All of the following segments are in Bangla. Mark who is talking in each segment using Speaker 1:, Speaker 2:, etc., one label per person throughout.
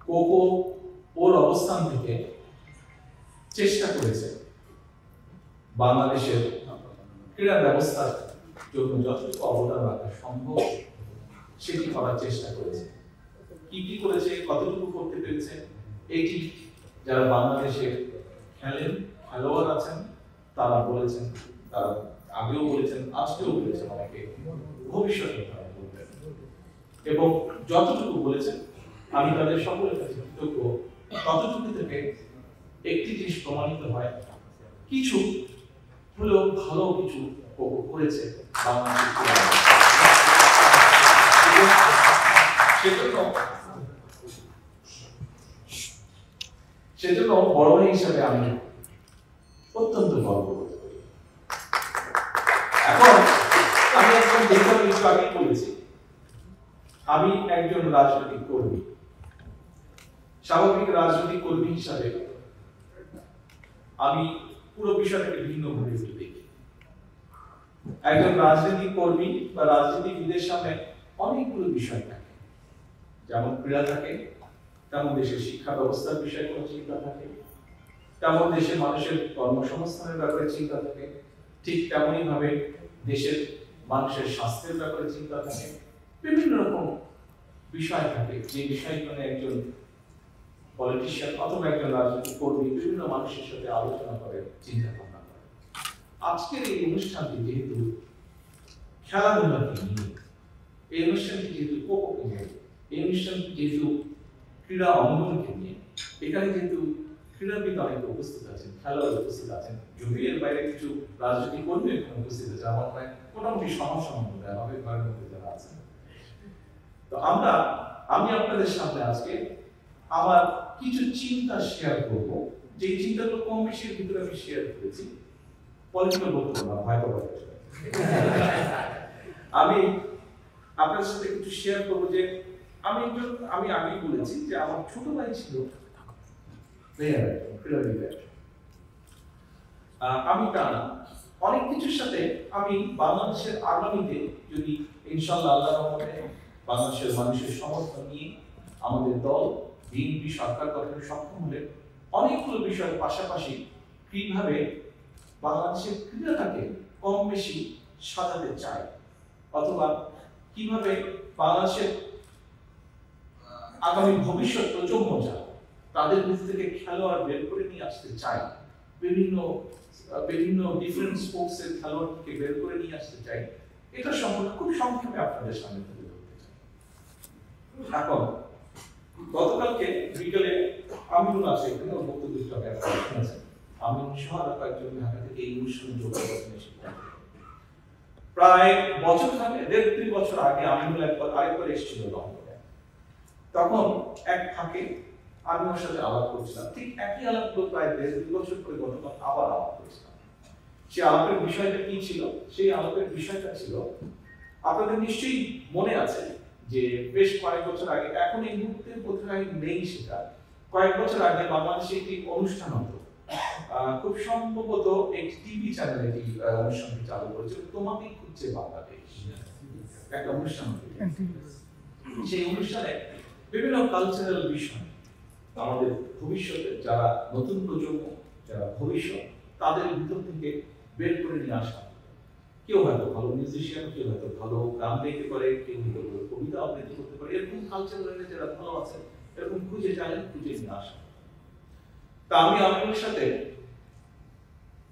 Speaker 1: কোকো ওর অবস্থান থেকে চেষ্টা করেছে বাংলাদেশের ক্রীড়া ব্যবস্থার জন্য যতটুকু অবদান রাখা সম্ভব সেটি করার চেষ্টা করেছে। কি কি করেছে, কতটুকু করতে পেরেছে, এটি যারা বাংলাদেশে খেলোয়াড় আছেন তারা বলেছেন, তারা আগেও বলেছেন, আজকেও বলেছেন, অনেকে ভবিষ্যতে তারা বলবেন। এবং যতটুকু বলেছেন আমি তাদের সকলের কাছে কৃতজ্ঞ। ততটুকু থেকে একটি জিনিস প্রমাণিত হয়, কিছু হলেও ভালো কিছু করেছে সেজন্য বড় ভাই হিসাবে আমি অত্যন্ত গর্ব বোধ করি। এখন আমি একজন দেখলাম একটু আগে বলেছি, আমি একজন রাজনৈতিক কর্মী। স্বাভাবিক রাজনৈতিক কর্মী হিসাবে আমি পুরো বিষয়টাকে ভিন্নভাবে একটু দেখি। একজন রাজনৈতিক কর্মী বা রাজনীতিবিদের সামনে অনেকগুলো বিষয় থাকে, যেমন ক্রীড়া থাকে, তেমন দেশের শিক্ষা ব্যবস্থার বিষয়ে কোনো চিন্তা থাকে, তেমন দেশের মানুষের কর্মসংস্থানের ব্যাপারে চিন্তা থাকে, ঠিক তেমনই ভাবে দেশের মানুষের স্বাস্থ্যের ব্যাপারে চিন্তা থাকে। বিভিন্ন রকম বিষয় থাকে, যে বিষয়গুলো একজন পলিটিশিয়ান অথবা একজন রাজনৈতিক কর্মী বিভিন্ন মানুষের সাথে আলোচনা করে, চিন্তা ভাবনা করে। আজকের এই অনুষ্ঠানটি যেহেতু খেলাধুলাকে নিয়ে, এই অনুষ্ঠানটি যেহেতু কোকোকে নিয়ে, এই অনুষ্ঠানটি যেহেতু ক্রীড়া অঙ্গনকে নিয়ে, এখানে যেহেতু ক্রীড়াবিদ অনেকে উপস্থিত আছেন, খেলোয়াড় উপস্থিত আছেন, যদি এর বাইরে কিছু রাজনৈতিক কর্মী এখানে উপস্থিত আছে, আমার প্রায় মোটামুটি সমস্যা হবে ঘরের মধ্যে যারা আছেন। তো আমি আপনাদের সামনে আজকে আমার কিছু চিন্তা শেয়ার করব, যে চিন্তাগুলো কম বেশির ভিতরে আমি শেয়ার করেছি। পলিটিক্যাল বলবো না, ভয় পাওয়ার আমি আপনাদের সাথে কিছু শেয়ার করবো। যে আমি আগেই বলেছি যে আমার ছোট ভাই ছিল আমি তা না, অনেক কিছুর সাথে আমি বাংলাদেশের আগামীতে যদি ইনশাআল্লাহ আল্লাহর রহমতে বাংলাদেশের মানুষের সমর্থন নিয়ে আমাদের দল বিএনপি সরকার গঠনে সক্ষম হলে অনেকগুলো বিষয়ের পাশাপাশি কিভাবে বাংলাদেশের ক্রীড়াটাকে কম বেশি সাজাতে চায়, অথবা কিভাবে বাংলাদেশের আগামী ভবিষ্যৎ প্রজন্ম যারা তাদের মধ্যে থেকে খেলোয়াড় বের করে নিয়ে আসতে চায়, বিভিন্ন ডিফারেন্ট স্পোর্টসের খেলোয়াড়কে বের করে নিয়ে আসতে চাই, এটা সম্পর্কে খুব সংক্ষেপে আপনাদের সামনে তুলে ধরতে চাই। এখন গতকালকে বিকেলে আমিনুল আছে এখানে, ওর বক্তব্য শুনেছেন। আমিনুল সহ কয়েকজন ঢাকা থেকে এই অনুষ্ঠানে যোগ দিয়েছেন। প্রায় বছর থাকে 1.5-2 বছর আগে আমিনুল আরেকবার এসেছিল লন্ডনে। তখন এক ফাঁকে আমি ওর সাথে আলাপ করছিলাম, ঠিক একই আলাপগুলো প্রায় 1.5-2 বছর পরে গতকাল আবার আলাপ করছিলাম। সেই আলাপের বিষয়টা কি ছিল? সেই আলাপের বিষয়টা ছিল, আপনাদের নিশ্চয়ই মনে আছে যে বেশ কয়েক বছর আগে, এখন এই মুহূর্তে কোথায় নেই সেটা, কয়েক বছর আগে বাংলাদেশে একটি অনুষ্ঠান হতো, খুব সম্ভবত একটি টিভি চ্যানেলে এই অনুষ্ঠানটি চালু করেছিল, তোমাকে খুঁজছে বাংলাদেশ, একটা অনুষ্ঠান হতো। সেই অনুষ্ঠানে বিভিন্ন কালচারাল বিষয় আমাদের ভবিষ্যতে যারা নতুন প্রজন্ম, যারা ভবিষ্যৎ, তাদের ভিতর থেকে বের করে নিয়ে আসা। কেউ হয়তো ভালো মিউজিশিয়ান, কেউ হয়তো ভালো গান গাইতে পারে, কেউ হয়তো কবিতা আবৃত্তি করতে পারে, এরকম কালচারালে যারা ভালো আছে এরকম খুঁজে নিয়ে আসা। তা আমি আপনাদের সাথে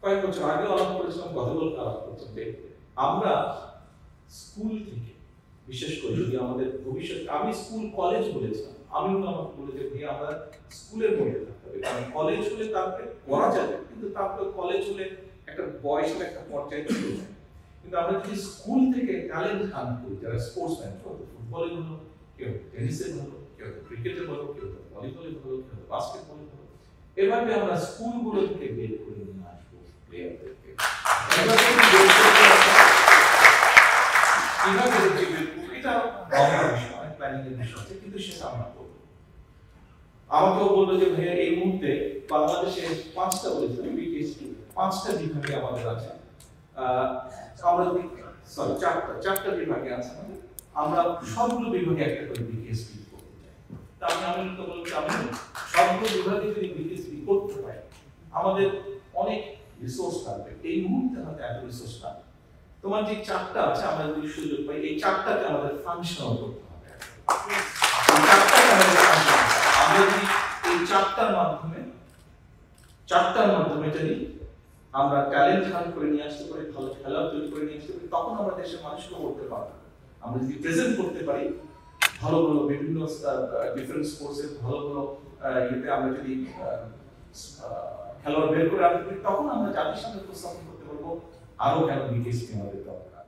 Speaker 1: কয়েক বছর আগে আলাপ করেছিলাম, গতকালকে আলাপ করছিলাম যে আমরা স্কুল থেকে, বিশেষ করে যদি আমাদের ভবিষ্যৎ, আমি স্কুল কলেজ বলেছিলাম, আমিও আমাকে বলে যে ভাই আমরা স্কুলের মধ্যে থাকতে হবে, কারণ কলেজ হলে তারপরে করা যাবে, কিন্তু তারপরে কলেজ হলে একটা বয়সের একটা পর্যায়ে চলে যায়। কিন্তু আমরা যদি স্কুল থেকে ট্যালেন্ট হান্ট করি, যারা স্পোর্টসম্যান, কেউ ফুটবলে ভালো, কেউ টেনিসে ভালো, কেউ ক্রিকেটে ভালো, কেউ ভলিবলে ভালো, কেউ বাস্কেটবলে ভালো, এভাবে আমরা স্কুলগুলো থেকে বের করে নিয়ে আসবো প্লেয়ারদেরকে। এটা অনেক প্ল্যানিং এর বিষয় আছে, কিন্তু সেটা আমরা করবো। আমাকেও বললো যে ভাইয়া এই মুহূর্তে বাংলাদেশে 5টা বলেছিল বিকেএসপি, 5টা বিভাগে আমাদের আছে, আমরা সরি 4টা বিভাগে আছে, আমরা সবগুলো বিভাগে একটা করে বিকেএসপি করতে চাই। তা আমি তো বলছি আমি সবগুলো বিভাগে যদি বিকেএসপি করতে পারি আমাদের অনেক রিসোর্স থাকবে। এই মুহূর্তে আমাদের এত রিসোর্স না। তোমার যে চারটা আছে আমরা যদি সুযোগ পাই এই চারটাকে আমাদের ফাংশনাল করতে হবে। আমরা যদি এই চারটার মাধ্যমে যদি আমরা ট্যালেন্ট হান্ট করে নিয়ে আসতে পারি, ভালো খেলোয়াড় তৈরি করে নিয়ে আসতে পারি, তখন আমরা দেশের মানুষকে করতে পারবো। আমরা যদি প্রেজেন্ট করতে পারি ভালো ভালো বিভিন্ন ডিফারেন্ট স্পোর্টসের ভালো ভালো ইয়েতে আমরা যদি খেলোয়াড় বের করে আনতে পারি, তখন আমরা জাতির সামনে উপস্থাপন করতে পারবো আরো কেন বিকেএসপি আমাদের দরকার।